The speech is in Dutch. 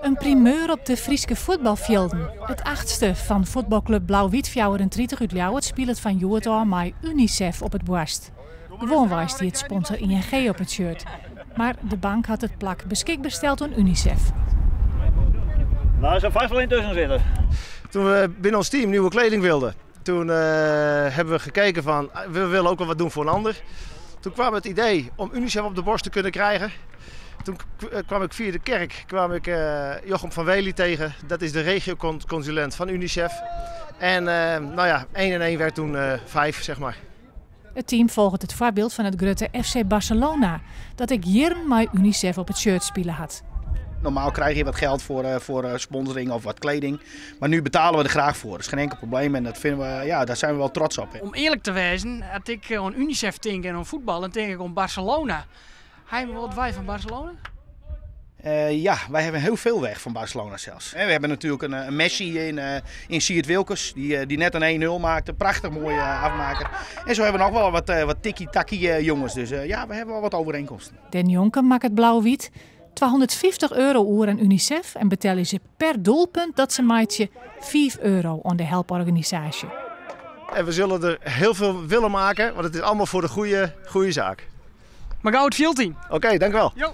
Een primeur op de Frieske voetbalvelden. Het 8e van voetbalclub Blauw-Wit 34 uit Ljouwert speelt van Joert al met UNICEF op het borst. Gewoon wijst hij het sponsor ING op het shirt. Maar de bank had het plak beschikbaar gesteld aan UNICEF. Nou, er zou vast wel in tussen zitten. Toen we binnen ons team nieuwe kleding wilden, toen hebben we gekeken van we willen ook wel wat doen voor een ander. Toen kwam het idee om UNICEF op de borst te kunnen krijgen. Toen kwam ik via de kerk Jochem van Wely tegen. Dat is de regioconsulent van UNICEF. En nou ja, 1 en 1 werd toen 5, zeg maar. Het team volgt het voorbeeld van het grote FC Barcelona, dat ik jaren met UNICEF op het shirt spelen had. Normaal krijg je wat geld voor sponsoring of wat kleding. Maar nu betalen we er graag voor. Dat is geen enkel probleem en dat vinden we, ja, daar zijn we wel trots op. Om eerlijk te wezen, als ik aan UNICEF denk en aan voetbal, dan denk ik aan Barcelona. Hij wat wij van Barcelona? Ja, wij hebben heel veel weg van Barcelona zelfs. We hebben natuurlijk een Messi in Siert Wilkes, die net een 1-0 maakte. Prachtig mooie afmaker. En zo hebben we nog wel wat tikkie-takkie jongens. Dus ja, we hebben wel wat overeenkomsten. Den Jonker maakt het Blauw-Wit €250 oer aan UNICEF en betalen ze per doelpunt dat ze maatje €5 aan de helporganisatie. En we zullen er heel veel willen maken, want het is allemaal voor de goede zaak. Maar gauw het 14. Oké, dank u wel. Jo.